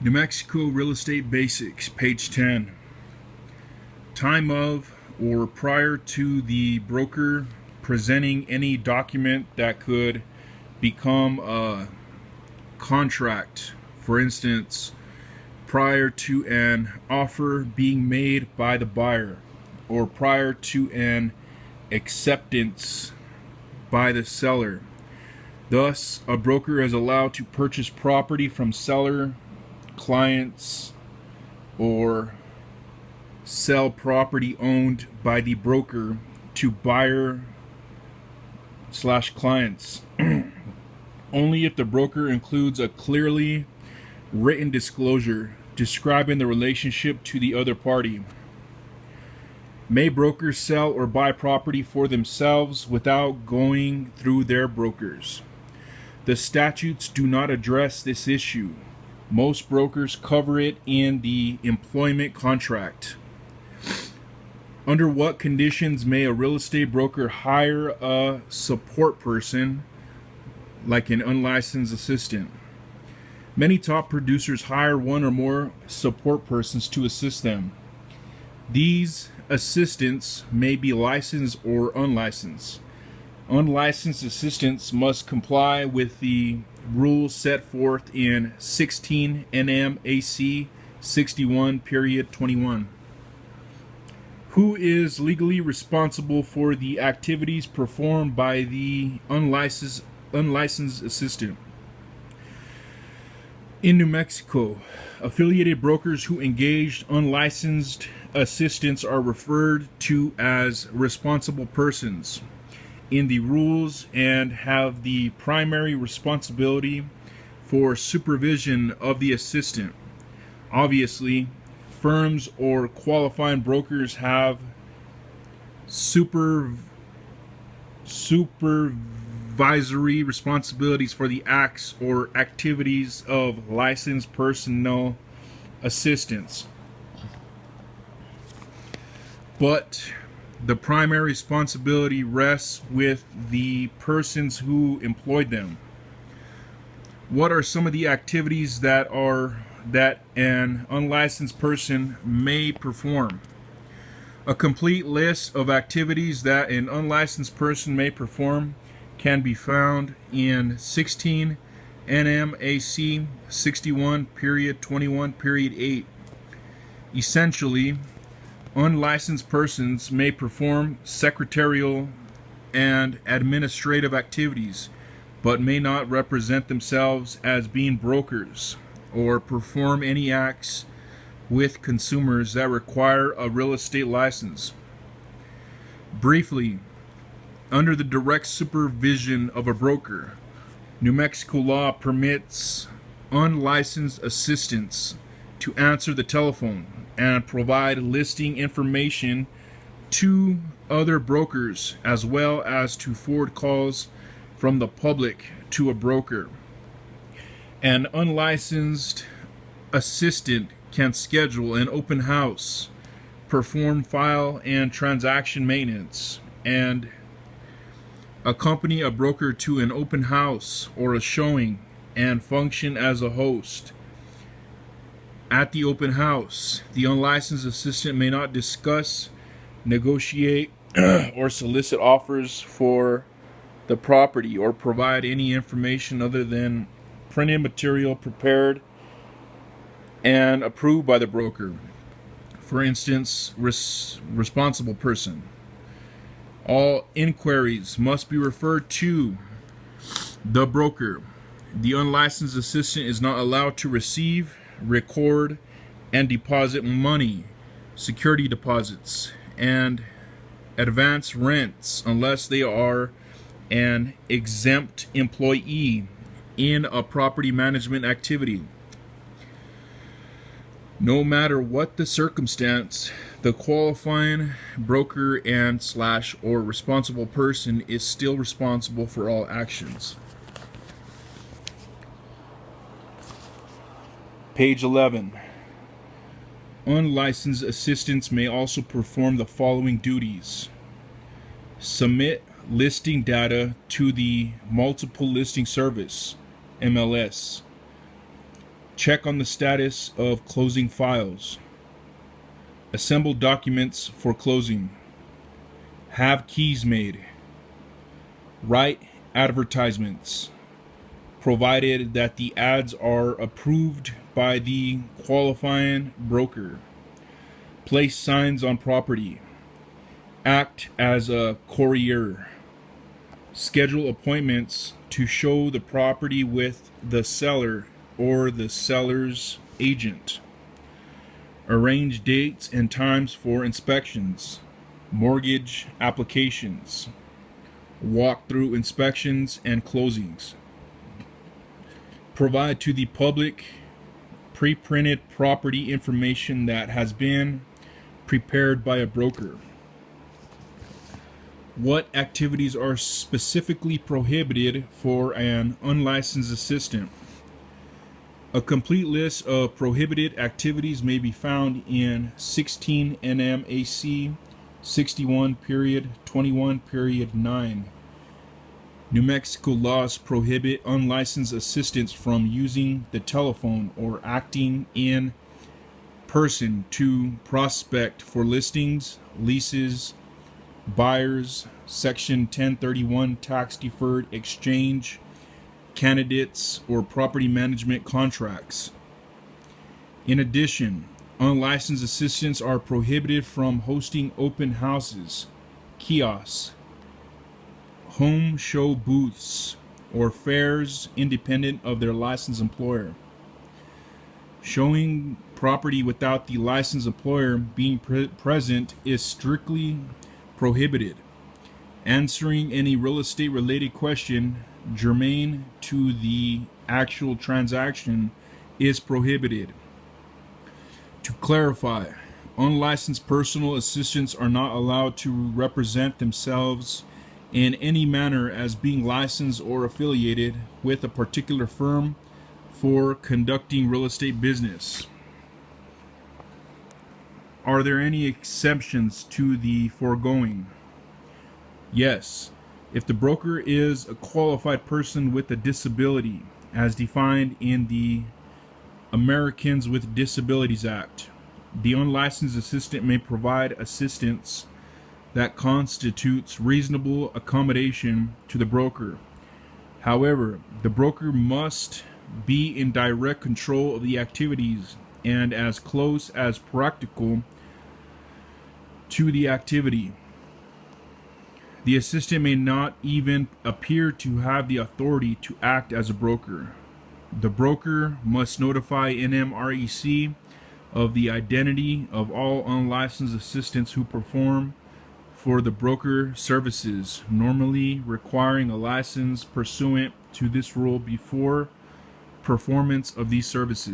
New Mexico Real Estate Basics, page 10. Time of or prior to the broker presenting any document that could become a contract. For instance, prior to an offer being made by the buyer, or prior to an acceptance by the seller. Thus, a broker is allowed to purchase property from seller, clients, or sell property owned by the broker to buyer/clients only if the broker includes a clearly written disclosure describing the relationship to the other party. May brokers sell or buy property for themselves without going through their brokers? The statutes do not address this issue. Most brokers cover it in the employment contract. Under what conditions may a real estate broker hire a support person, like an unlicensed assistant? Many top producers hire one or more support persons to assist them. These assistants may be licensed or unlicensed. Unlicensed assistants must comply with the rules set forth in 16 NMAC 61.21. Who is legally responsible for the activities performed by the unlicensed assistant? In New Mexico, affiliated brokers who engaged unlicensed assistants are referred to as responsible persons in the rules and have the primary responsibility for supervision of the assistant. Obviously, firms or qualifying brokers have supervisory responsibilities for the acts or activities of licensed personnel assistants. But the primary responsibility rests with the persons who employed them. What are some of the activities that an unlicensed person may perform? A complete list of activities that an unlicensed person may perform can be found in 16 NMAC 61.21.8. Essentially, unlicensed persons may perform secretarial and administrative activities, but may not represent themselves as being brokers or perform any acts with consumers that require a real estate license. Briefly, under the direct supervision of a broker, New Mexico law permits unlicensed assistants to answer the telephone and provide listing information to other brokers, as well as to forward calls from the public to a broker. An unlicensed assistant can schedule an open house, perform file and transaction maintenance, and accompany a broker to an open house or a showing and function as a host. At the open house, the unlicensed assistant may not discuss, negotiate, or solicit offers for the property or provide any information other than printed material prepared and approved by the broker. For instance, responsible person. All inquiries must be referred to the broker. The unlicensed assistant is not allowed to receive, record, and deposit money, security deposits, and advance rents unless they are an exempt employee in a property management activity. No matter what the circumstance, the qualifying broker and / or responsible person is still responsible for all actions. Page 11. Unlicensed assistants may also perform the following duties: submit listing data to the Multiple Listing Service, MLS, Check on the status of closing files. Assemble documents for closing. Have keys made. Write advertisements, provided that the ads are approved by the qualifying broker. Place signs on property. Act as a courier. Schedule appointments to show the property with the seller or the seller's agent. Arrange dates and times for inspections, mortgage applications, walk-through inspections, and closings. Provide to the public pre-printed property information that has been prepared by a broker. What activities are specifically prohibited for an unlicensed assistant? A complete list of prohibited activities may be found in 16 NMAC 61.21.9. New Mexico laws prohibit unlicensed assistants from using the telephone or acting in person to prospect for listings, leases, buyers, Section 1031 tax deferred exchange, candidates, or property management contracts. In addition, unlicensed assistants are prohibited from hosting open houses, kiosks, home show booths, or fairs independent of their licensed employer. Showing property without the licensed employer being present is strictly prohibited. Answering any real estate related question germane to the actual transaction is prohibited. To clarify, unlicensed personal assistants are not allowed to represent themselves in any manner as being licensed or affiliated with a particular firm for conducting real estate business. Are there any exceptions to the foregoing? Yes, if the broker is a qualified person with a disability, as defined in the Americans with Disabilities Act, the unlicensed assistant may provide assistance that constitutes reasonable accommodation to the broker. However, the broker must be in direct control of the activities and as close as practical to the activity. The assistant may not even appear to have the authority to act as a broker. The broker must notify NMREC of the identity of all unlicensed assistants who perform for the broker services, normally requiring a license pursuant to this rule before performance of these services.